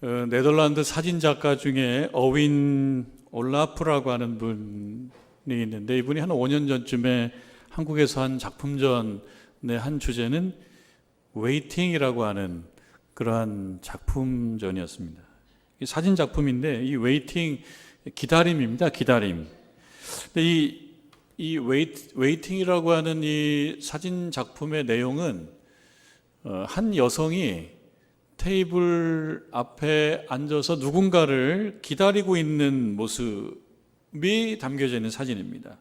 네덜란드 사진작가 중에 어윈 올라프라고 하는 분이 있는데, 이분이 한 5년 전쯤에 한국에서 한 작품전의 한 주제는 웨이팅이라고 하는 그러한 작품전이었습니다. 이 사진 작품인데, 이 웨이팅, 기다림입니다. 기다림. 근데 이 웨이팅이라고 하는 이 사진 작품의 내용은 한 여성이 테이블 앞에 앉아서 누군가를 기다리고 있는 모습이 담겨져 있는 사진입니다.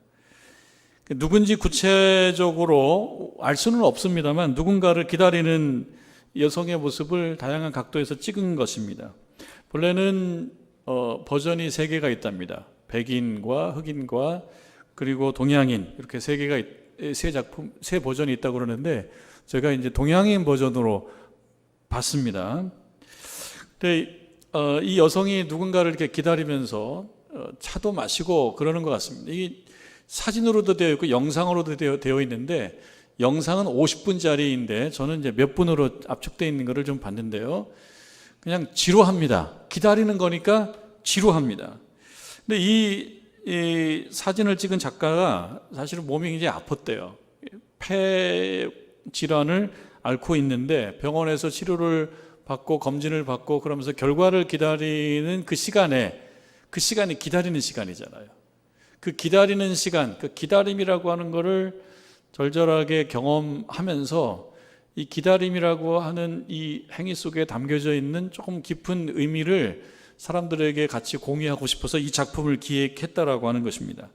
누군지 구체적으로 알 수는 없습니다만 누군가를 기다리는 여성의 모습을 다양한 각도에서 찍은 것입니다. 본래는 버전이 3개가 있답니다. 백인과 흑인과 그리고 동양인, 이렇게 3 버전이 있다고 그러는데, 제가 이제 동양인 버전으로 봤습니다. 근데 이 여성이 누군가를 이렇게 기다리면서 차도 마시고 그러는 것 같습니다. 이 사진으로도 되어 있고 영상으로도 되어 있는데, 영상은 50분짜리인데 저는 이제 몇 분으로 압축되어 있는 것을 좀 봤는데요. 그냥 지루합니다. 기다리는 거니까 지루합니다. 근데 이 사진을 찍은 작가가 사실은 몸이 굉장히 아팠대요. 폐 질환을 앓고 있는데 병원에서 치료를 받고 검진을 받고 그러면서 결과를 기다리는 그 시간이 기다리는 시간이잖아요. 그 기다리는 시간, 그 기다림이라고 하는 거를 절절하게 경험하면서 이 기다림이라고 하는 이 행위 속에 담겨져 있는 조금 깊은 의미를 사람들에게 같이 공유하고 싶어서 이 작품을 기획했다라고 하는 것입니다.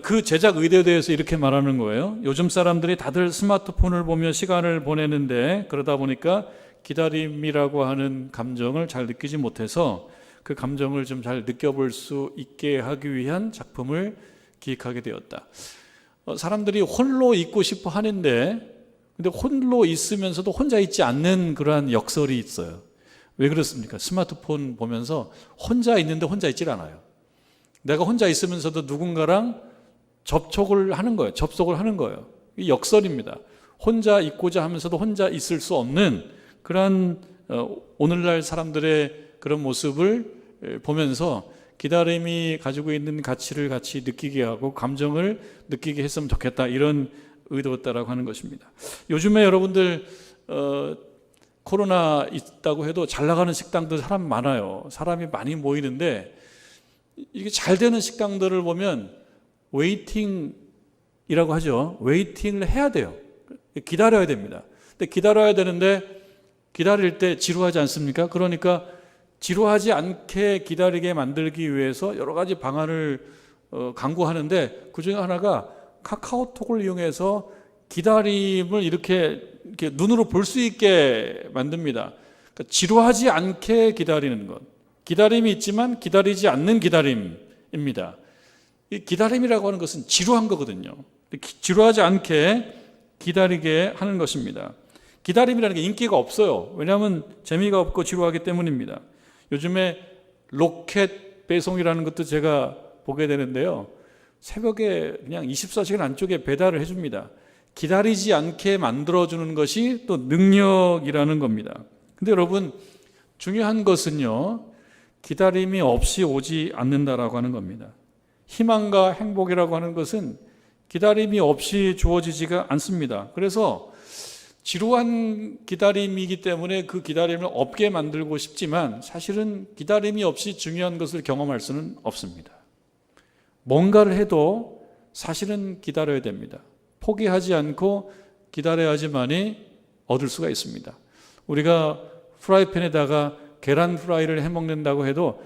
그 제작 의도에 대해서 이렇게 말하는 거예요. 요즘 사람들이 다들 스마트폰을 보며 시간을 보내는데, 그러다 보니까 기다림이라고 하는 감정을 잘 느끼지 못해서 그 감정을 좀 잘 느껴볼 수 있게 하기 위한 작품을 기획하게 되었다. 사람들이 홀로 있고 싶어 하는데, 근데 홀로 있으면서도 혼자 있지 않는 그러한 역설이 있어요. 왜 그렇습니까? 스마트폰 보면서 혼자 있는데 혼자 있질 않아요. 내가 혼자 있으면서도 누군가랑 접속을 하는 거예요. 이 역설입니다. 혼자 있고자 하면서도 혼자 있을 수 없는 그런 오늘날 사람들의 그런 모습을 보면서 기다림이 가지고 있는 가치를 같이 느끼게 하고 감정을 느끼게 했으면 좋겠다, 이런 의도였다라고 하는 것입니다. 요즘에 여러분들 코로나 있다고 해도 잘 나가는 식당들 사람 많아요. 사람이 많이 모이는데, 이게 잘 되는 식당들을 보면 웨이팅이라고 하죠. 웨이팅을 해야 돼요. 기다려야 됩니다. 근데 기다려야 되는데 기다릴 때 지루하지 않습니까? 그러니까 지루하지 않게 기다리게 만들기 위해서 여러 가지 방안을 강구하는데, 그 중에 하나가 카카오톡을 이용해서 기다림을 이렇게 눈으로 볼 수 있게 만듭니다. 그러니까 지루하지 않게 기다리는 것. 기다림이 있지만 기다리지 않는 기다림입니다. 이 기다림이라고 하는 것은 지루한 거거든요. 지루하지 않게 기다리게 하는 것입니다. 기다림이라는 게 인기가 없어요. 왜냐하면 재미가 없고 지루하기 때문입니다. 요즘에 로켓 배송이라는 것도 제가 보게 되는데요. 새벽에 그냥 24시간 안쪽에 배달을 해줍니다. 기다리지 않게 만들어주는 것이 또 능력이라는 겁니다. 근데 여러분, 중요한 것은요, 기다림이 없이 오지 않는다라고 하는 겁니다. 희망과 행복이라고 하는 것은 기다림이 없이 주어지지가 않습니다. 그래서 지루한 기다림이기 때문에 그 기다림을 없게 만들고 싶지만, 사실은 기다림이 없이 중요한 것을 경험할 수는 없습니다. 뭔가를 해도 사실은 기다려야 됩니다. 포기하지 않고 기다려야지만이 얻을 수가 있습니다. 우리가 프라이팬에다가 계란 프라이를 해 먹는다고 해도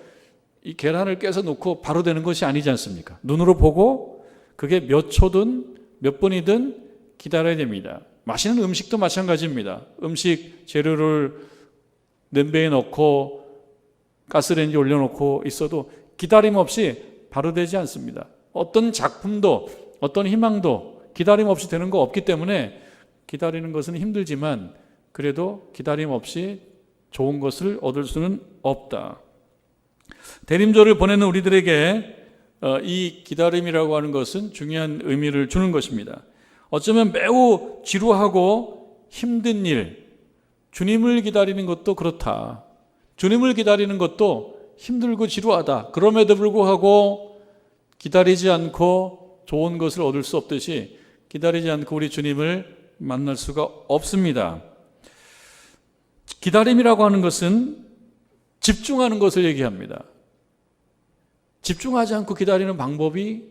이 계란을 깨서 놓고 바로 되는 것이 아니지 않습니까? 눈으로 보고 그게 몇 초든 몇 분이든 기다려야 됩니다. 맛있는 음식도 마찬가지입니다. 음식 재료를 냄비에 넣고 가스레인지에 올려놓고 있어도 기다림 없이 바로 되지 않습니다. 어떤 작품도 어떤 희망도 기다림 없이 되는 거 없기 때문에, 기다리는 것은 힘들지만 그래도 기다림 없이 좋은 것을 얻을 수는 없다. 대림절을 보내는 우리들에게 이 기다림이라고 하는 것은 중요한 의미를 주는 것입니다. 어쩌면 매우 지루하고 힘든 일, 주님을 기다리는 것도 그렇다. 주님을 기다리는 것도 힘들고 지루하다. 그럼에도 불구하고 기다리지 않고 좋은 것을 얻을 수 없듯이 기다리지 않고 우리 주님을 만날 수가 없습니다. 기다림이라고 하는 것은 집중하는 것을 얘기합니다. 집중하지 않고 기다리는 방법이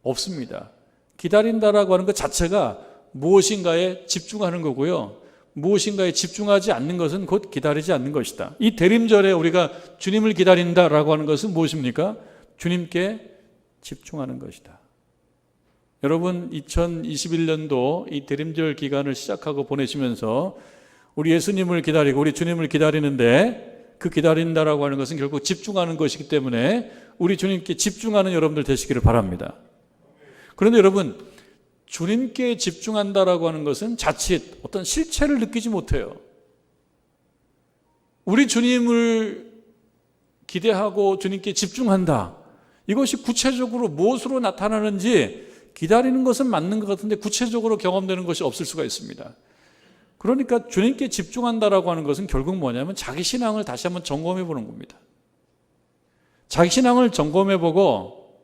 없습니다. 기다린다라고 하는 것 자체가 무엇인가에 집중하는 거고요. 무엇인가에 집중하지 않는 것은 곧 기다리지 않는 것이다. 이 대림절에 우리가 주님을 기다린다라고 하는 것은 무엇입니까? 주님께 집중하는 것이다. 여러분 2021년도 이 대림절 기간을 시작하고 보내시면서 우리 예수님을 기다리고 우리 주님을 기다리는데 그 기다린다라고 하는 것은 결국 집중하는 것이기 때문에 우리 주님께 집중하는 여러분들 되시기를 바랍니다. 그런데 여러분 주님께 집중한다라고 하는 것은 자칫 어떤 실체를 느끼지 못해요. 우리 주님을 기대하고 주님께 집중한다. 이것이 구체적으로 무엇으로 나타나는지 기다리는 것은 맞는 것 같은데 구체적으로 경험되는 것이 없을 수가 있습니다. 그러니까 주님께 집중한다라고 하는 것은 결국 뭐냐면 자기 신앙을 다시 한번 점검해 보는 겁니다. 자기 신앙을 점검해 보고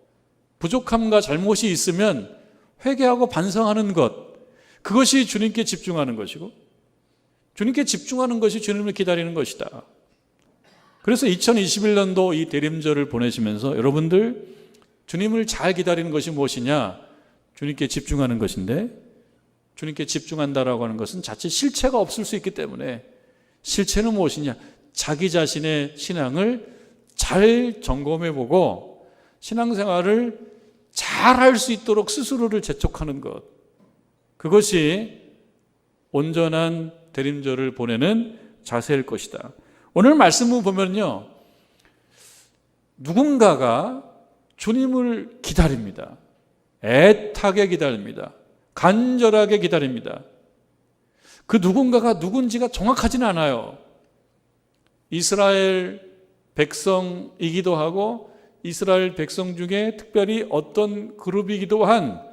부족함과 잘못이 있으면 회개하고 반성하는 것, 그것이 주님께 집중하는 것이고 주님께 집중하는 것이 주님을 기다리는 것이다. 그래서 2021년도 이 대림절을 보내시면서 여러분들 주님을 잘 기다리는 것이 무엇이냐? 주님께 집중하는 것인데 주님께 집중한다라고 하는 것은 자칫 실체가 없을 수 있기 때문에 실체는 무엇이냐? 자기 자신의 신앙을 잘 점검해 보고 신앙생활을 잘 할 수 있도록 스스로를 재촉하는 것, 그것이 온전한 대림절을 보내는 자세일 것이다. 오늘 말씀을 보면요, 누군가가 주님을 기다립니다. 애타게 기다립니다. 간절하게 기다립니다. 그 누군가가 누군지가 정확하지는 않아요. 이스라엘 백성이기도 하고 이스라엘 백성 중에 특별히 어떤 그룹이기도 한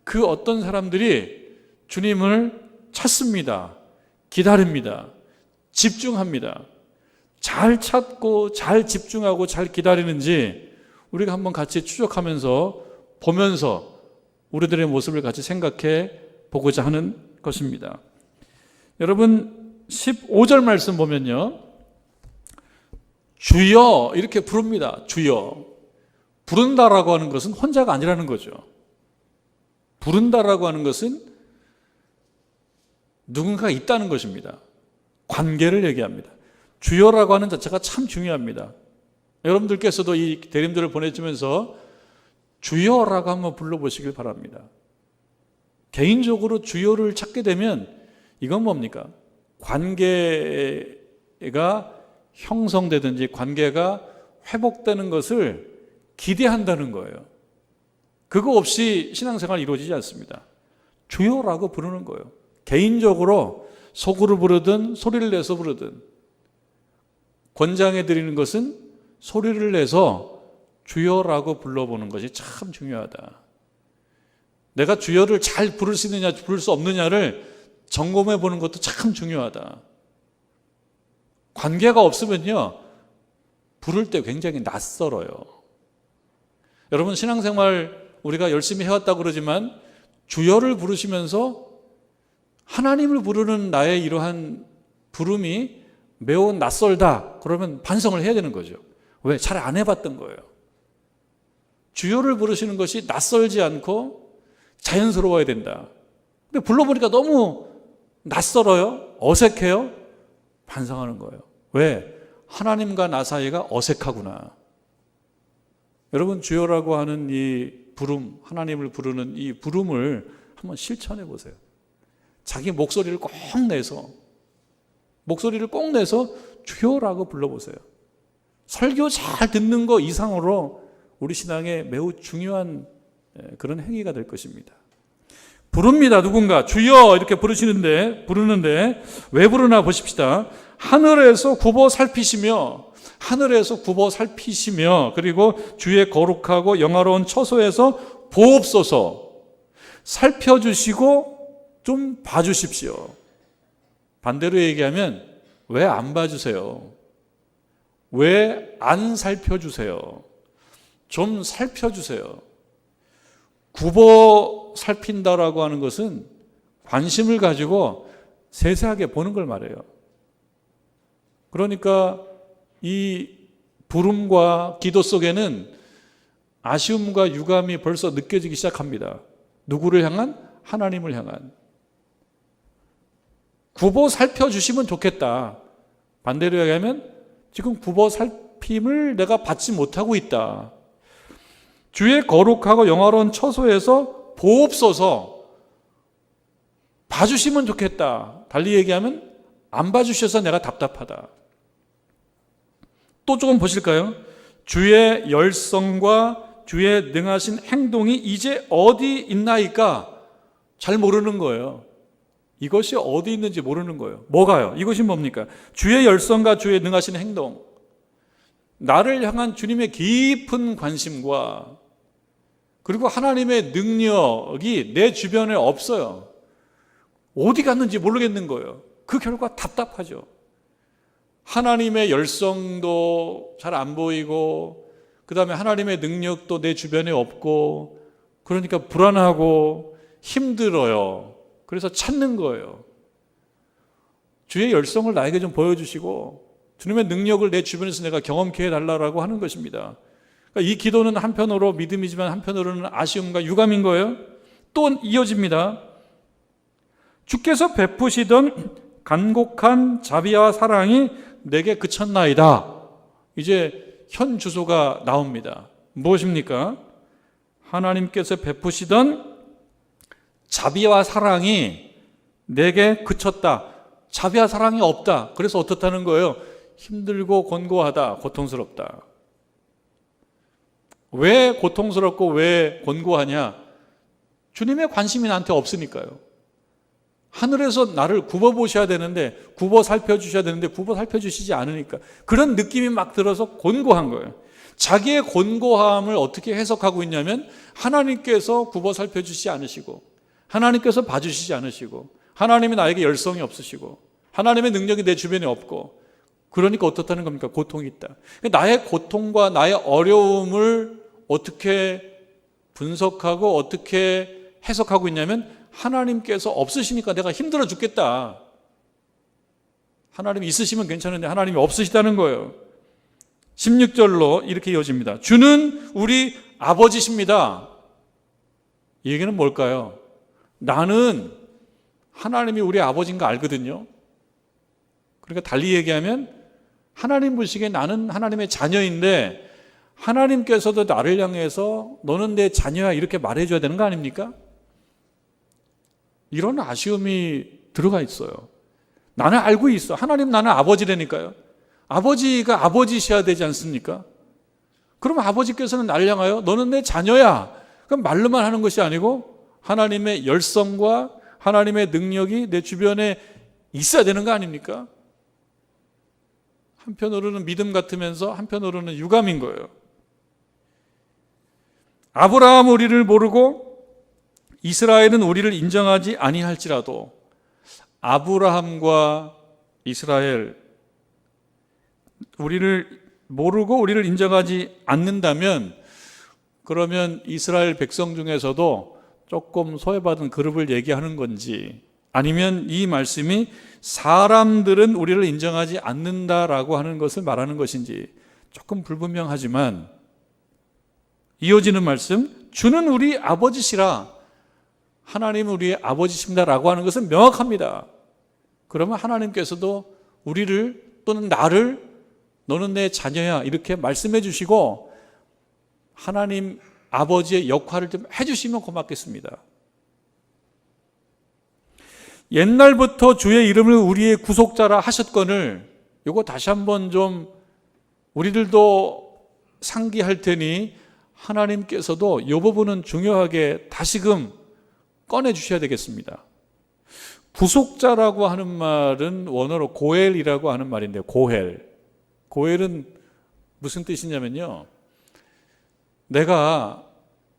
그 어떤 사람들이 주님을 찾습니다. 기다립니다. 집중합니다. 잘 찾고 잘 집중하고 잘 기다리는지 우리가 한번 같이 추적하면서 보면서 우리들의 모습을 같이 생각해 보고자 하는 것입니다. 여러분 15절 말씀 보면요, 주여 이렇게 부릅니다. 주여. 부른다라고 하는 것은 혼자가 아니라는 거죠. 부른다라고 하는 것은 누군가가 있다는 것입니다. 관계를 얘기합니다. 주여라고 하는 자체가 참 중요합니다. 여러분들께서도 이 대림절을 보내주면서 주여라고 한번 불러보시길 바랍니다. 개인적으로 주여를 찾게 되면 이건 뭡니까? 관계가 형성되든지 관계가 회복되는 것을 기대한다는 거예요. 그거 없이 신앙생활 이루어지지 않습니다. 주여라고 부르는 거예요. 개인적으로 속으로 부르든 소리를 내서 부르든 권장해 드리는 것은 소리를 내서 주여라고 불러보는 것이 참 중요하다. 내가 주여를 잘 부를 수 있느냐 부를 수 없느냐를 점검해 보는 것도 참 중요하다. 관계가 없으면요, 부를 때 굉장히 낯설어요. 여러분 신앙생활 우리가 열심히 해왔다고 그러지만 주여를 부르시면서 하나님을 부르는 나의 이러한 부름이 매우 낯설다. 그러면 반성을 해야 되는 거죠. 왜? 잘 안 해봤던 거예요. 주여를 부르시는 것이 낯설지 않고 자연스러워야 된다. 근데 불러보니까 너무 낯설어요. 어색해요. 반성하는 거예요. 왜? 하나님과 나 사이가 어색하구나. 여러분 주여라고 하는 이 부름, 하나님을 부르는 이 부름을 한번 실천해 보세요. 자기 목소리를 꼭 내서 주여라고 불러보세요. 설교 잘 듣는 거 이상으로 우리 신앙에 매우 중요한 그런 행위가 될 것입니다. 부릅니다. 누군가 주여 이렇게 부르는데 왜 부르나 보십시다. 하늘에서 굽어 살피시며 그리고 주의 거룩하고 영화로운 처소에서 보옵소서. 살펴주시고 좀 봐주십시오. 반대로 얘기하면 왜 안 봐주세요? 왜 안 살펴주세요? 좀 살펴주세요. 굽어 살핀다라고 하는 것은 관심을 가지고 세세하게 보는 걸 말해요. 그러니까 이 부름과 기도 속에는 아쉬움과 유감이 벌써 느껴지기 시작합니다. 누구를 향한? 하나님을 향한. 굽어 살펴주시면 좋겠다. 반대로 얘기하면 지금 굽어 살핌을 내가 받지 못하고 있다. 주의 거룩하고 영화로운 처소에서 보옵소서. 봐주시면 좋겠다. 달리 얘기하면 안 봐주셔서 내가 답답하다. 또 조금 보실까요? 주의 열성과 주의 능하신 행동이 이제 어디 있나이까? 잘 모르는 거예요. 이것이 어디 있는지 모르는 거예요. 뭐가요? 이것이 뭡니까? 주의 열성과 주의 능하신 행동. 나를 향한 주님의 깊은 관심과 그리고 하나님의 능력이 내 주변에 없어요. 어디 갔는지 모르겠는 거예요. 그 결과 답답하죠. 하나님의 열성도 잘 안 보이고 그 다음에 하나님의 능력도 내 주변에 없고 그러니까 불안하고 힘들어요. 그래서 찾는 거예요. 주의 열성을 나에게 좀 보여주시고 주님의 능력을 내 주변에서 내가 경험케 해달라고 하는 것입니다. 그러니까 이 기도는 한편으로 믿음이지만 한편으로는 아쉬움과 유감인 거예요. 또 이어집니다. 주께서 베푸시던 간곡한 자비와 사랑이 내게 그쳤나이다. 이제 현 주소가 나옵니다. 무엇입니까? 하나님께서 베푸시던 자비와 사랑이 내게 그쳤다. 자비와 사랑이 없다. 그래서 어떻다는 거예요? 힘들고 곤고하다. 고통스럽다. 왜 고통스럽고 왜 곤고하냐? 주님의 관심이 나한테 없으니까요. 하늘에서 나를 굽어 보셔야 되는데, 굽어 살펴주셔야 되는데 굽어 살펴주시지 않으니까 그런 느낌이 막 들어서 곤고한 거예요. 자기의 곤고함을 어떻게 해석하고 있냐면 하나님께서 굽어 살펴주시지 않으시고 하나님께서 봐주시지 않으시고 하나님이 나에게 열성이 없으시고 하나님의 능력이 내 주변에 없고 그러니까 어떻다는 겁니까? 고통이 있다. 나의 고통과 나의 어려움을 어떻게 분석하고 어떻게 해석하고 있냐면 하나님께서 없으시니까 내가 힘들어 죽겠다. 하나님이 있으시면 괜찮은데 하나님이 없으시다는 거예요. 16절로 이렇게 이어집니다. 주는 우리 아버지십니다. 이 얘기는 뭘까요? 나는 하나님이 우리 아버지인 거 알거든요. 그러니까 달리 얘기하면 하나님 보시기에 나는 하나님의 자녀인데 하나님께서도 나를 향해서 너는 내 자녀야 이렇게 말해줘야 되는 거 아닙니까? 이런 아쉬움이 들어가 있어요. 나는 알고 있어. 하나님 나는 아버지라니까요. 아버지가 아버지셔야 되지 않습니까? 그럼 아버지께서는 나를 향하여 너는 내 자녀야. 그럼 말로만 하는 것이 아니고 하나님의 열성과 하나님의 능력이 내 주변에 있어야 되는 거 아닙니까? 한편으로는 믿음 같으면서 한편으로는 유감인 거예요. 아브라함 우리를 모르고 이스라엘은 우리를 인정하지 아니할지라도 아브라함과 이스라엘 우리를 모르고 우리를 인정하지 않는다면 그러면 이스라엘 백성 중에서도 조금 소외받은 그룹을 얘기하는 건지 아니면 이 말씀이 사람들은 우리를 인정하지 않는다라고 하는 것을 말하는 것인지 조금 불분명하지만 이어지는 말씀 주는 우리 아버지시라 하나님은 우리의 아버지십니다라고 하는 것은 명확합니다. 그러면 하나님께서도 우리를 또는 나를 너는 내 자녀야 이렇게 말씀해 주시고 하나님 아버지의 역할을 좀 해주시면 고맙겠습니다. 옛날부터 주의 이름을 우리의 구속자라 하셨거늘 이거 다시 한번 좀 우리들도 상기할 테니 하나님께서도 이 부분은 중요하게 다시금 꺼내 주셔야 되겠습니다. 구속자라고 하는 말은 원어로 고엘이라고 하는 말인데요. 고엘은 무슨 뜻이냐면요. 내가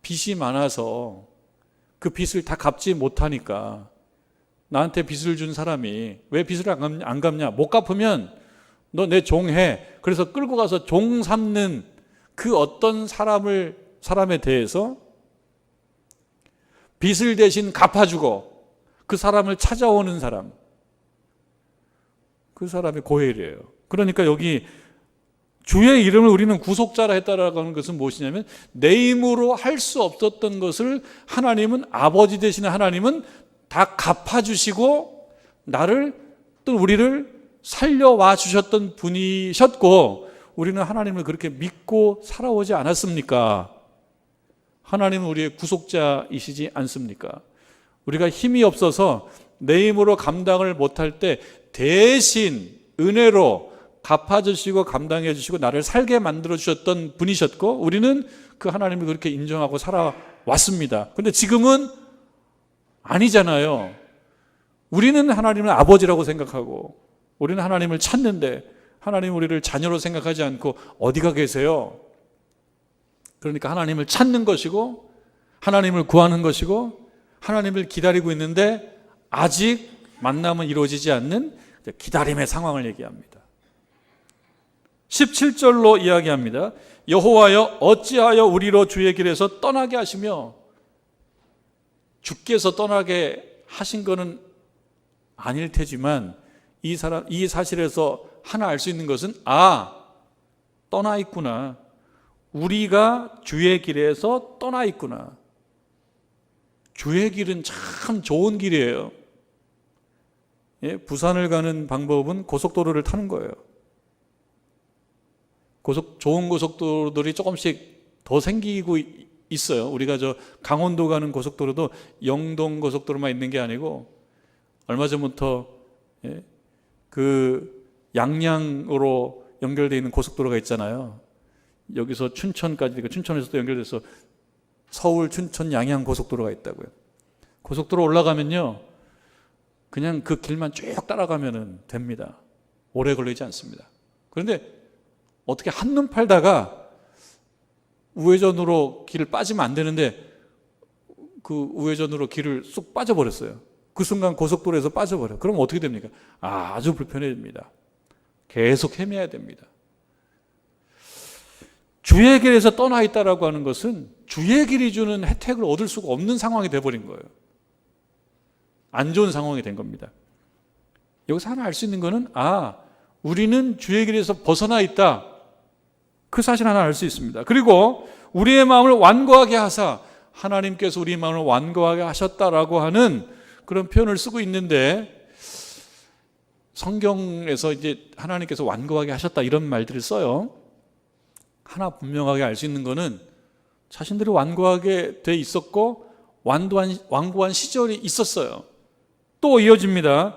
빚이 많아서 그 빚을 다 갚지 못하니까 나한테 빚을 준 사람이 왜 빚을 안 갚냐? 못 갚으면 너 내 종해. 그래서 끌고 가서 종 삼는 그 어떤 사람에 대해서 빚을 대신 갚아주고 그 사람을 찾아오는 사람, 그 사람이 고엘이에요. 그러니까 여기 주의 이름을 우리는 구속자라 했다라고 하는 것은 무엇이냐면, 내 힘으로 할 수 없었던 것을 하나님은, 아버지 되시는 하나님은 다 갚아주시고 나를, 또 우리를 살려와 주셨던 분이셨고, 우리는 하나님을 그렇게 믿고 살아오지 않았습니까? 하나님은 우리의 구속자이시지 않습니까? 우리가 힘이 없어서 내 힘으로 감당을 못할 때 대신 은혜로 갚아주시고 감당해 주시고 나를 살게 만들어 주셨던 분이셨고, 우리는 그 하나님을 그렇게 인정하고 살아왔습니다. 그런데 지금은 아니잖아요. 우리는 하나님을 아버지라고 생각하고, 우리는 하나님을 찾는데 하나님 우리를 자녀로 생각하지 않고 어디가 계세요? 그러니까 하나님을 찾는 것이고 하나님을 구하는 것이고 하나님을 기다리고 있는데 아직 만남은 이루어지지 않는 기다림의 상황을 얘기합니다. 17절로 이야기합니다. 여호와여, 어찌하여 우리로 주의 길에서 떠나게 하시며, 주께서 떠나게 하신 것은 아닐 테지만 이 사실에서 하나 알 수 있는 것은, 떠나 있구나. 우리가 주의 길에서 떠나 있구나. 주의 길은 참 좋은 길이에요. 예, 부산을 가는 방법은 고속도로를 타는 거예요. 좋은 고속도로들이 조금씩 더 생기고 있어요. 우리가 강원도 가는 고속도로도 영동 고속도로만 있는 게 아니고, 얼마 전부터 그 양양으로 연결되어 있는 고속도로가 있잖아요. 여기서 춘천까지, 춘천에서 또 연결돼서 서울, 춘천, 양양 고속도로가 있다고요. 고속도로 올라가면요, 그냥 그 길만 쭉 따라가면 됩니다. 오래 걸리지 않습니다. 그런데 어떻게 한눈 팔다가 우회전으로 길을 빠지면 안 되는데 그 우회전으로 길을 쑥 빠져버렸어요. 그 순간 고속도로에서 빠져버려요. 그럼 어떻게 됩니까? 아주 불편해집니다. 계속 헤매야 됩니다. 주의 길에서 떠나 있다라고 하는 것은 주의 길이 주는 혜택을 얻을 수가 없는 상황이 돼버린 거예요. 안 좋은 상황이 된 겁니다. 여기서 하나 알 수 있는 거는, 우리는 주의 길에서 벗어나 있다. 그 사실 하나 알 수 있습니다. 그리고 우리의 마음을 완고하게 하사, 하나님께서 우리의 마음을 완고하게 하셨다라고 하는 그런 표현을 쓰고 있는데, 성경에서 이제 하나님께서 완고하게 하셨다 이런 말들을 써요. 하나 분명하게 알 수 있는 거는, 자신들이 완고하게 돼 있었고 완고한 시절이 있었어요. 또 이어집니다.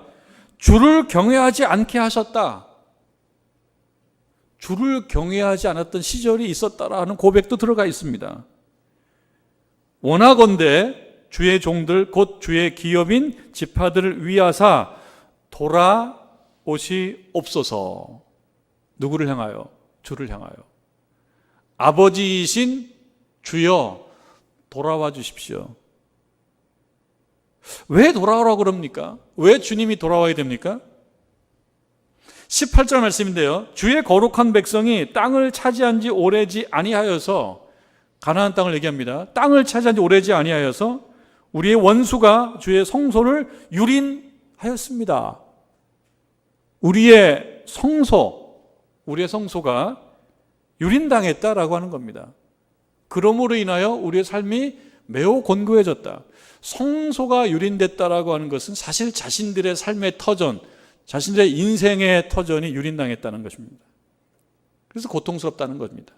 주를 경외하지 않게 하셨다. 주를 경외하지 않았던 시절이 있었다라는 고백도 들어가 있습니다. 원하건대 주의 종들 곧 주의 기업인 지파들을 위하사 돌아오시옵소서. 누구를 향하여? 주를 향하여. 아버지이신 주여, 돌아와 주십시오. 왜 돌아오라고 그럽니까? 왜 주님이 돌아와야 됩니까? 18절 말씀인데요, 주의 거룩한 백성이 땅을 차지한 지 오래지 아니하여서, 가나안 땅을 얘기합니다. 땅을 차지한 지 오래지 아니하여서 우리의 원수가 주의 성소를 유린하였습니다. 우리의 성소가 유린당했다라고 하는 겁니다. 그러므로 인하여 우리의 삶이 매우 곤고해졌다. 성소가 유린됐다라고 하는 것은 사실 자신들의 삶의 터전, 자신들의 인생의 터전이 유린당했다는 것입니다. 그래서 고통스럽다는 겁니다.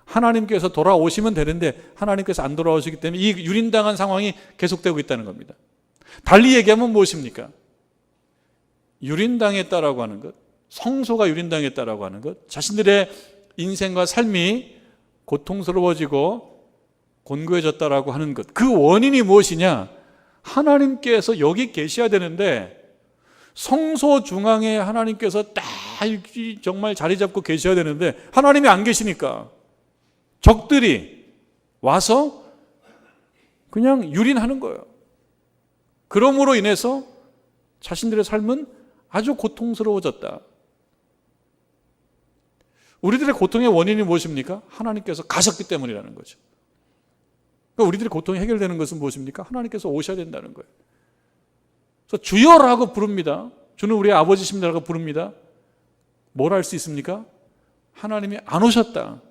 하나님께서 돌아오시면 되는데 하나님께서 안 돌아오시기 때문에 이 유린당한 상황이 계속되고 있다는 겁니다. 달리 얘기하면 무엇입니까? 유린당했다라고 하는 것, 성소가 유린당했다라고 하는 것, 자신들의 인생과 삶이 고통스러워지고 곤고해졌다라고 하는 것, 그 원인이 무엇이냐? 하나님께서 여기 계셔야 되는데, 성소 중앙에 하나님께서 딱 정말 자리 잡고 계셔야 되는데 하나님이 안 계시니까 적들이 와서 그냥 유린하는 거예요. 그러므로 인해서 자신들의 삶은 아주 고통스러워졌다. 우리들의 고통의 원인이 무엇입니까? 하나님께서 가셨기 때문이라는 거죠. 그러니까 우리들의 고통이 해결되는 것은 무엇입니까? 하나님께서 오셔야 된다는 거예요. 그래서 주여라고 부릅니다. 주는 우리의 아버지십니다라고 부릅니다. 뭘 할 수 있습니까? 하나님이 안 오셨다.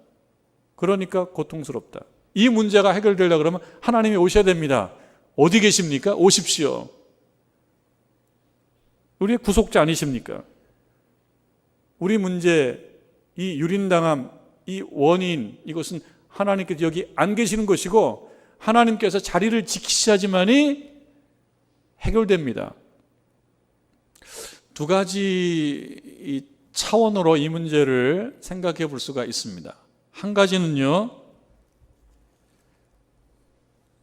그러니까 고통스럽다. 이 문제가 해결되려고 그러면 하나님이 오셔야 됩니다. 어디 계십니까? 오십시오. 우리의 구속자 아니십니까? 우리 문제, 이 유린당함, 이 원인, 이것은 하나님께서 여기 안 계시는 것이고 하나님께서 자리를 지키셔야지만이 해결됩니다. 두 가지 차원으로 이 문제를 생각해 볼 수가 있습니다. 한 가지는요,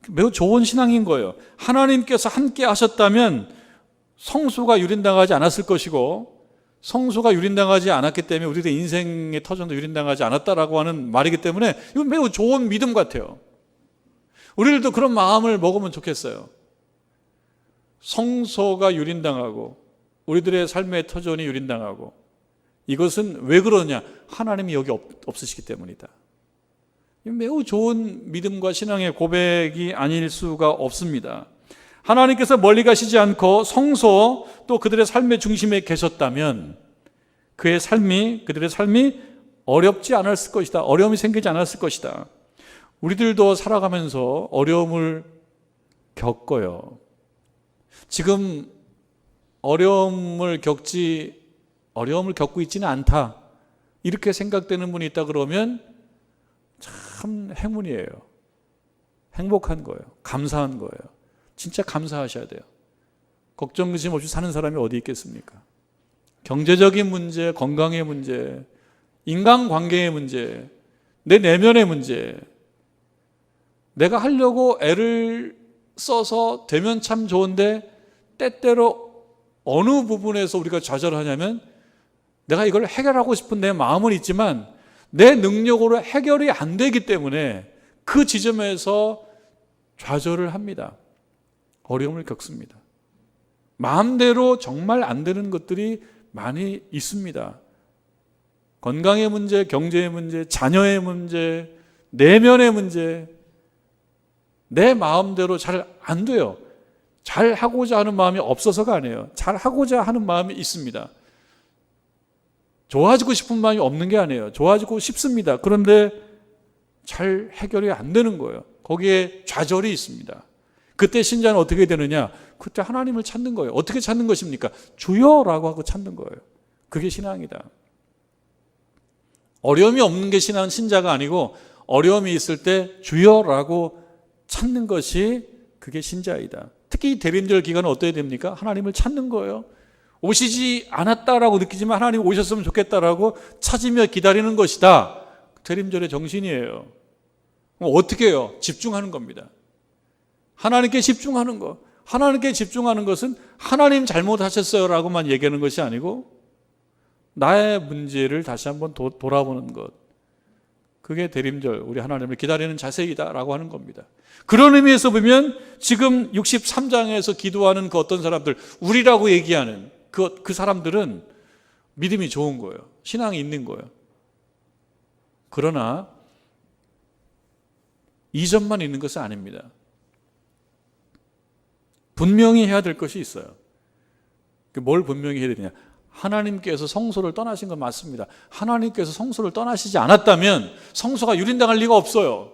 매우 좋은 신앙인 거예요. 하나님께서 함께 하셨다면 성소가 유린당하지 않았을 것이고, 성소가 유린당하지 않았기 때문에 우리들의 인생의 터전도 유린당하지 않았다라고 하는 말이기 때문에 이건 매우 좋은 믿음 같아요. 우리들도 그런 마음을 먹으면 좋겠어요. 성소가 유린당하고 우리들의 삶의 터전이 유린당하고, 이것은 왜 그러냐? 하나님이 여기 없으시기 때문이다. 매우 좋은 믿음과 신앙의 고백이 아닐 수가 없습니다. 하나님께서 멀리 가시지 않고 성소 또 그들의 삶의 중심에 계셨다면 그들의 삶이 어렵지 않았을 것이다. 어려움이 생기지 않았을 것이다. 우리들도 살아가면서 어려움을 겪어요. 지금 어려움을 겪고 있지는 않다, 이렇게 생각되는 분이 있다 그러면 참 행운이에요. 행복한 거예요. 감사한 거예요. 진짜 감사하셔야 돼요. 걱정 근심 없이 사는 사람이 어디 있겠습니까? 경제적인 문제, 건강의 문제, 인간관계의 문제, 내 내면의 문제, 내가 하려고 애를 써서 되면 참 좋은데 때때로 어느 부분에서 우리가 좌절하냐면, 내가 이걸 해결하고 싶은 내 마음은 있지만 내 능력으로 해결이 안 되기 때문에 그 지점에서 좌절을 합니다. 어려움을 겪습니다. 마음대로 정말 안 되는 것들이 많이 있습니다. 건강의 문제, 경제의 문제, 자녀의 문제, 내면의 문제, 내 마음대로 잘 안 돼요. 잘 하고자 하는 마음이 없어서가 아니에요. 잘 하고자 하는 마음이 있습니다. 좋아지고 싶은 마음이 없는 게 아니에요. 좋아지고 싶습니다. 그런데 잘 해결이 안 되는 거예요. 거기에 좌절이 있습니다. 그때 신자는 어떻게 되느냐? 그때 하나님을 찾는 거예요. 어떻게 찾는 것입니까? 주여라고 하고 찾는 거예요. 그게 신앙이다. 어려움이 없는 게 신자가 아니고, 어려움이 있을 때 주여라고 찾는 것이 그게 신자이다. 특히 대림절 기간은 어떻게 됩니까? 하나님을 찾는 거예요. 오시지 않았다라고 느끼지만 하나님 오셨으면 좋겠다라고 찾으며 기다리는 것이다. 대림절의 정신이에요. 어떻게 해요? 집중하는 겁니다. 하나님께 집중하는 것. 하나님께 집중하는 것은 하나님 잘못하셨어요 라고만 얘기하는 것이 아니고 나의 문제를 다시 한번 돌아보는 것. 그게 대림절, 우리 하나님을 기다리는 자세이다 라고 하는 겁니다. 그런 의미에서 보면 지금 63장에서 기도하는 그 어떤 사람들, 우리라고 얘기하는 그 사람들은 믿음이 좋은 거예요. 신앙이 있는 거예요. 그러나 이점만 있는 것은 아닙니다. 분명히 해야 될 것이 있어요. 뭘 분명히 해야 되냐? 하나님께서 성소를 떠나신 건 맞습니다. 하나님께서 성소를 떠나시지 않았다면 성소가 유린당할 리가 없어요.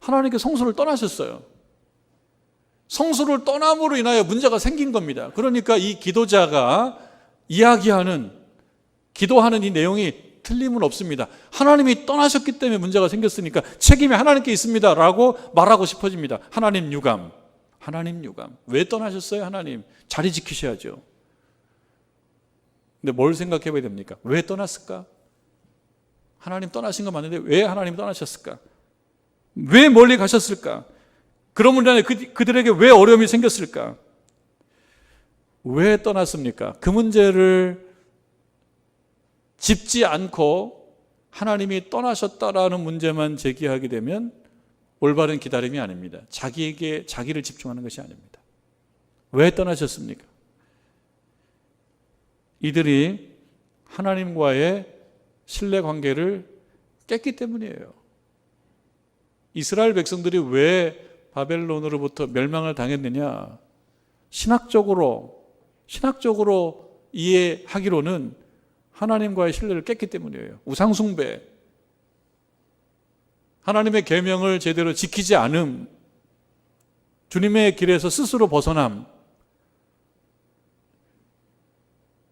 하나님께서 성소를 떠나셨어요. 성소를 떠남으로 인하여 문제가 생긴 겁니다. 그러니까 이 기도자가 기도하는 이 내용이 틀림은 없습니다. 하나님이 떠나셨기 때문에 문제가 생겼으니까 책임이 하나님께 있습니다 라고 말하고 싶어집니다. 하나님 유감. 왜 떠나셨어요? 하나님 자리 지키셔야죠. 근데 뭘 생각해 봐야 됩니까? 왜 떠났을까? 하나님 떠나신 거 맞는데 왜 하나님 떠나셨을까? 왜 멀리 가셨을까? 그러면 그들에게 왜 어려움이 생겼을까? 왜 떠났습니까? 그 문제를 짚지 않고 하나님이 떠나셨다라는 문제만 제기하게 되면 올바른 기다림이 아닙니다. 자기를 집중하는 것이 아닙니다. 왜 떠나셨습니까? 이들이 하나님과의 신뢰 관계를 깼기 때문이에요. 이스라엘 백성들이 왜 바벨론으로부터 멸망을 당했느냐? 신학적으로 이해하기로는 하나님과의 신뢰를 깼기 때문이에요. 우상숭배, 하나님의 계명을 제대로 지키지 않음, 주님의 길에서 스스로 벗어남,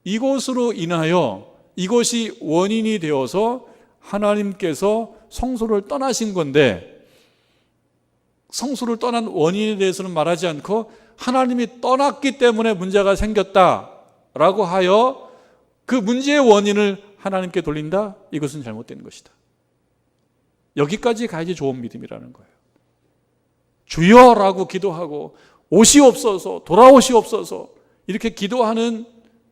이것으로 인하여 이것이 원인이 되어서 하나님께서 성소를 떠나신 건데, 성소를 떠난 원인에 대해서는 말하지 않고 하나님이 떠났기 때문에 문제가 생겼다라고 하여 그 문제의 원인을 하나님께 돌린다? 이것은 잘못된 것이다. 여기까지 가야지 좋은 믿음이라는 거예요. 주여라고 기도하고 오시옵소서, 돌아오시옵소서 이렇게 기도하는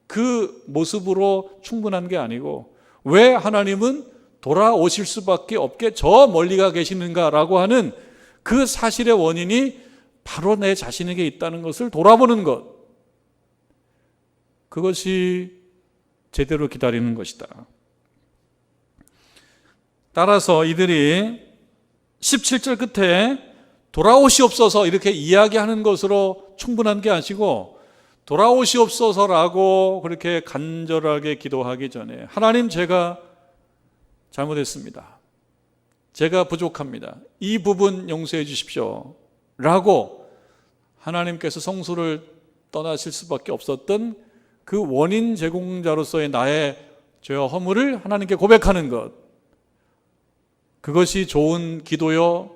그 모습으로 충분한 게 아니고, 왜 하나님은 돌아오실 수밖에 없게 저 멀리가 계시는가라고 하는 그 사실의 원인이 바로 내 자신에게 있다는 것을 돌아보는 것, 그것이 제대로 기다리는 것이다. 따라서 이들이 17절 끝에 돌아오시옵소서 이렇게 이야기하는 것으로 충분한 게 아니고, 돌아오시옵소서라고 그렇게 간절하게 기도하기 전에 하나님, 제가 잘못했습니다. 제가 부족합니다. 이 부분 용서해 주십시오 라고 하나님께서 성소를 떠나실 수밖에 없었던 그 원인 제공자로서의 나의 죄와 허물을 하나님께 고백하는 것, 그것이 좋은 기도요,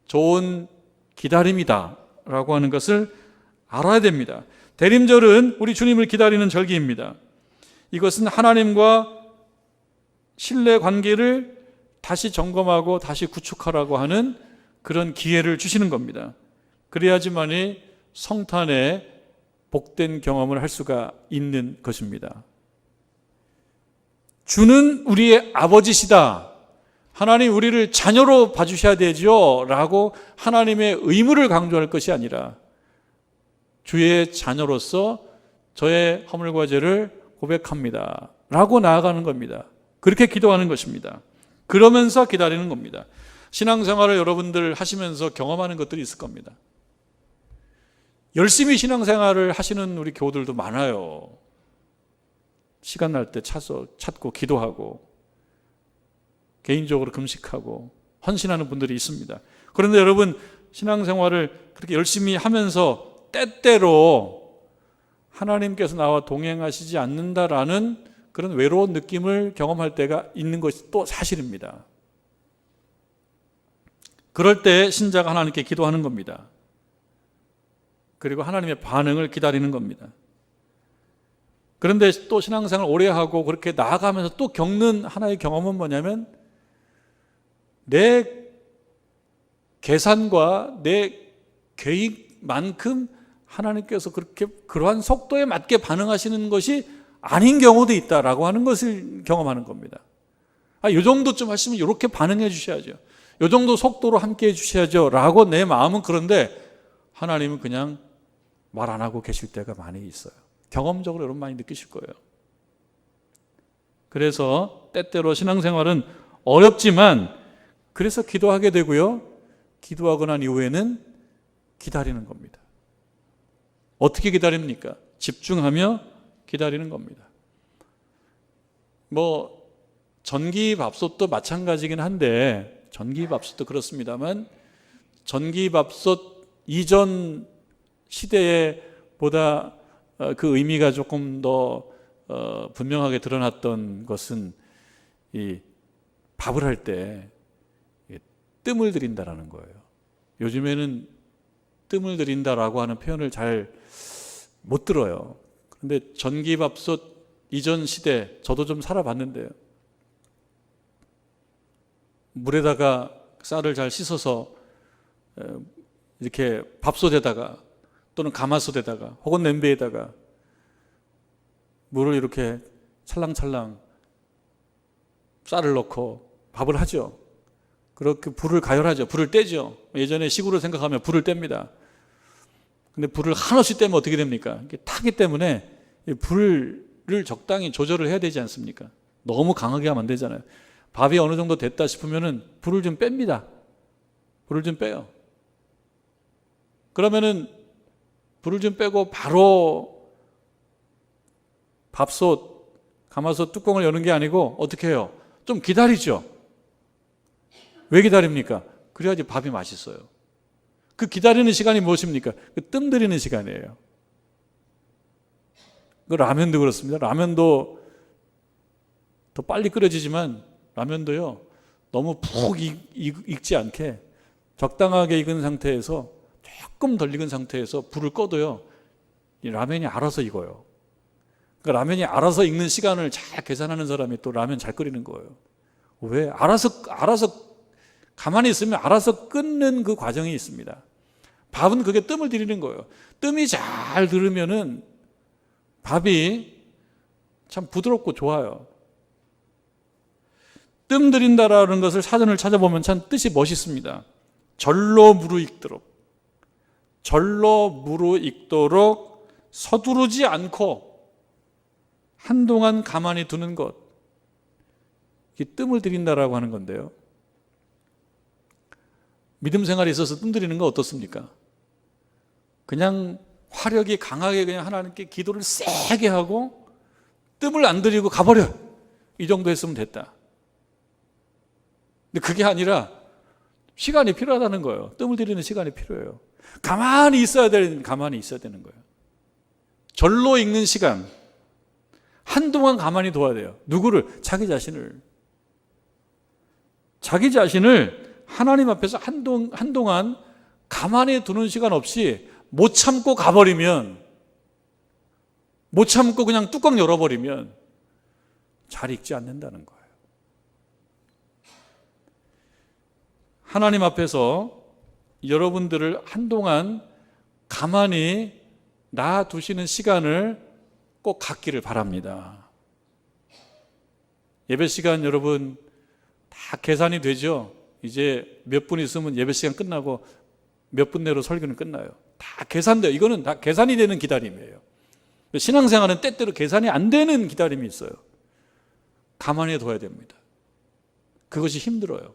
좋은 기다림이다 라고 하는 것을 알아야 됩니다. 대림절은 우리 주님을 기다리는 절기입니다. 이것은 하나님과 신뢰 관계를 다시 점검하고 다시 구축하라고 하는 그런 기회를 주시는 겁니다. 그래야지만이 성탄의 복된 경험을 할 수가 있는 것입니다. 주는 우리의 아버지시다, 하나님 우리를 자녀로 봐주셔야 되죠 라고 하나님의 의무를 강조할 것이 아니라, 주의 자녀로서 저의 허물과 죄를 고백합니다 라고 나아가는 겁니다. 그렇게 기도하는 것입니다. 그러면서 기다리는 겁니다. 신앙생활을 여러분들 하시면서 경험하는 것들이 있을 겁니다. 열심히 신앙생활을 하시는 우리 교우들도 많아요. 시간 날 때 찾고 기도하고 개인적으로 금식하고 헌신하는 분들이 있습니다. 그런데 여러분, 신앙생활을 그렇게 열심히 하면서 때때로 하나님께서 나와 동행하시지 않는다라는 그런 외로운 느낌을 경험할 때가 있는 것이 또 사실입니다. 그럴 때 신자가 하나님께 기도하는 겁니다. 그리고 하나님의 반응을 기다리는 겁니다. 그런데 또 신앙생활 오래 하고 그렇게 나아가면서 또 겪는 하나의 경험은 뭐냐면, 내 계산과 내 계획만큼 하나님께서 그렇게 그러한 속도에 맞게 반응하시는 것이 아닌 경우도 있다라고 하는 것을 경험하는 겁니다. 이 정도쯤 하시면 이렇게 반응해 주셔야죠, 이 정도 속도로 함께 해 주셔야죠 라고 내 마음은 그런데, 하나님은 그냥 말 안 하고 계실 때가 많이 있어요. 경험적으로 여러분 많이 느끼실 거예요. 그래서 때때로 신앙생활은 어렵지만 그래서 기도하게 되고요, 기도하고 난 이후에는 기다리는 겁니다. 어떻게 기다립니까? 집중하며 기다리는 겁니다. 전기밥솥도 마찬가지긴 한데, 전기밥솥도 그렇습니다만, 전기밥솥 이전 시대에 보다 그 의미가 조금 더 분명하게 드러났던 것은, 이 밥을 할 때 뜸을 들인다라는 거예요. 요즘에는 뜸을 들인다라고 하는 표현을 잘 못 들어요. 그런데 전기밥솥 이전 시대, 저도 좀 살아봤는데요, 물에다가 쌀을 잘 씻어서 이렇게 밥솥에다가 또는 가마솥에다가 혹은 냄비에다가 물을 이렇게 찰랑찰랑 쌀을 넣고 밥을 하죠. 그렇게 불을 가열하죠. 불을 떼죠. 예전에 시골을 생각하면 불을 뗍니다. 근데 불을 한없이 떼면 어떻게 됩니까? 이게 타기 때문에 불을 적당히 조절을 해야 되지 않습니까? 너무 강하게 하면 안 되잖아요. 밥이 어느 정도 됐다 싶으면은 불을 좀 뺍니다. 불을 좀 빼요. 그러면은 불을 좀 빼고 바로 밥솥, 가마솥 뚜껑을 여는 게 아니고 어떻게 해요? 좀 기다리죠. 왜 기다립니까? 그래야지 밥이 맛있어요. 그 기다리는 시간이 무엇입니까? 그 뜸 들이는 시간이에요. 그 라면도 그렇습니다. 라면도 더 빨리 끓여지지만 라면도요, 너무 푹 익지 않게 적당하게 익은 상태에서, 조금 덜 익은 상태에서 불을 꺼도요, 이 라면이 알아서 익어요. 그러니까 라면이 알아서 익는 시간을 잘 계산하는 사람이 또 라면 잘 끓이는 거예요. 왜? 알아서 가만히 있으면 알아서 끓는 그 과정이 있습니다. 밥은 그게 뜸을 들이는 거예요. 뜸이 잘 들으면은 밥이 참 부드럽고 좋아요. 뜸 들인다라는 것을 사전을 찾아보면 참 뜻이 멋있습니다. 절로 무르익도록, 절로 무르익도록 서두르지 않고 한동안 가만히 두는 것, 이 뜸을 들인다라고 하는 건데요. 믿음 생활에 있어서 뜸 들이는 건 어떻습니까? 그냥 화력이 강하게 그냥 하나님께 기도를 세게 하고 뜸을 안 들이고 가버려, 이 정도 했으면 됐다. 근데 그게 아니라 시간이 필요하다는 거예요. 뜸을 들이는 시간이 필요해요. 가만히 있어야 되는 거예요. 절로 익는 시간, 한동안 가만히 둬야 돼요. 누구를? 자기 자신을 하나님 앞에서 한동안 가만히 두는 시간 없이 못 참고 가버리면, 못 참고 그냥 뚜껑 열어버리면 잘 익지 않는다는 거예요. 하나님 앞에서 여러분들을 한동안 가만히 놔두시는 시간을 꼭 갖기를 바랍니다. 예배 시간 여러분 다 계산이 되죠? 이제 몇 분 있으면 예배 시간 끝나고 몇 분 내로 설교는 끝나요. 다 계산돼요. 이거는 다 계산이 되는 기다림이에요. 신앙생활은 때때로 계산이 안 되는 기다림이 있어요. 가만히 둬야 됩니다. 그것이 힘들어요.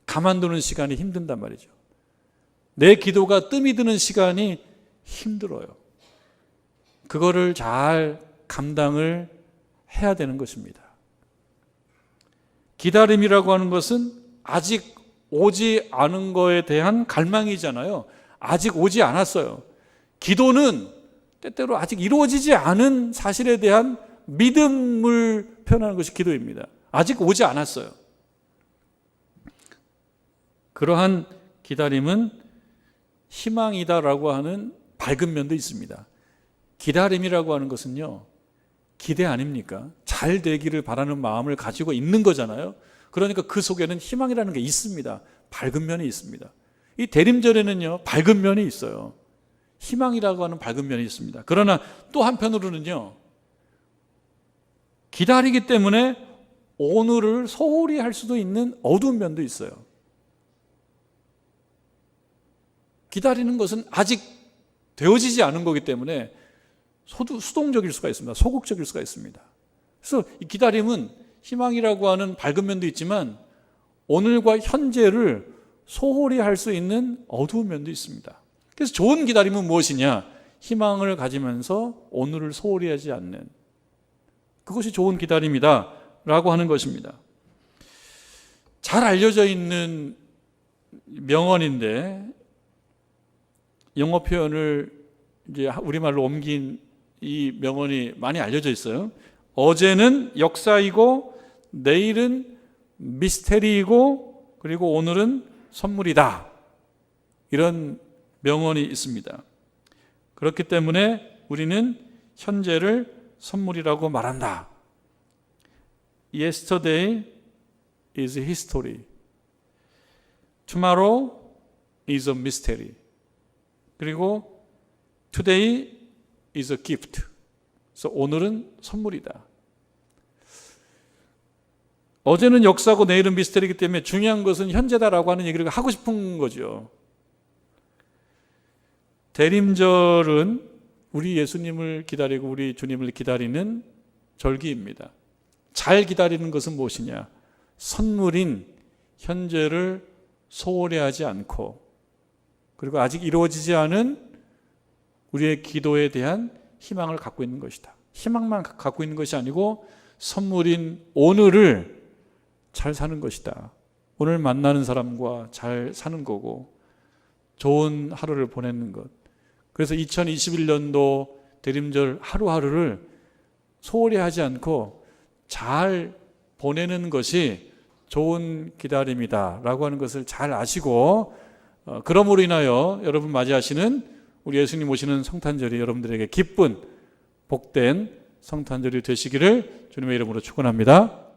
가만두는 시간이 힘든단 말이죠. 내 기도가 뜸이 드는 시간이 힘들어요. 그거를 잘 감당을 해야 되는 것입니다. 기다림이라고 하는 것은 아직 오지 않은 거에 대한 갈망이잖아요. 아직 오지 않았어요. 기도는 때때로 아직 이루어지지 않은 사실에 대한 믿음을 표현하는 것이 기도입니다. 아직 오지 않았어요. 그러한 기다림은 희망이다라고 하는 밝은 면도 있습니다. 기다림이라고 하는 것은요, 기대 아닙니까? 잘 되기를 바라는 마음을 가지고 있는 거잖아요. 그러니까 그 속에는 희망이라는 게 있습니다. 밝은 면이 있습니다. 이 대림절에는요, 밝은 면이 있어요. 희망이라고 하는 밝은 면이 있습니다. 그러나 또 한편으로는요, 기다리기 때문에 오늘을 소홀히 할 수도 있는 어두운 면도 있어요. 기다리는 것은 아직 되어지지 않은 거기 때문에 수동적일 수가 있습니다. 소극적일 수가 있습니다. 그래서 이 기다림은 희망이라고 하는 밝은 면도 있지만 오늘과 현재를 소홀히 할 수 있는 어두운 면도 있습니다. 그래서 좋은 기다림은 무엇이냐? 희망을 가지면서 오늘을 소홀히 하지 않는, 그것이 좋은 기다림이다 라고 하는 것입니다. 잘 알려져 있는 명언인데, 영어 표현을 이제 우리말로 옮긴 이 명언이 많이 알려져 있어요. 어제는 역사이고 내일은 미스테리이고 그리고 오늘은 선물이다, 이런 명언이 있습니다. 그렇기 때문에 우리는 현재를 선물이라고 말한다. Yesterday is history. Tomorrow is a mystery. 그리고 today is a gift. 그래서 오늘은 선물이다. 어제는 역사고 내일은 미스터리이기 때문에 중요한 것은 현재다라고 하는 얘기를 하고 싶은 거죠. 대림절은 우리 예수님을 기다리고 우리 주님을 기다리는 절기입니다. 잘 기다리는 것은 무엇이냐? 선물인 현재를 소홀히 하지 않고, 그리고 아직 이루어지지 않은 우리의 기도에 대한 희망을 갖고 있는 것이다. 희망만 갖고 있는 것이 아니고 선물인 오늘을 잘 사는 것이다. 오늘 만나는 사람과 잘 사는 거고 좋은 하루를 보내는 것. 그래서 2021년도 대림절 하루하루를 소홀히 하지 않고 잘 보내는 것이 좋은 기다림이다 라고 하는 것을 잘 아시고, 그러므로 인하여 여러분 맞이하시는 우리 예수님 오시는 성탄절이 여러분들에게 기쁜 복된 성탄절이 되시기를 주님의 이름으로 축원합니다.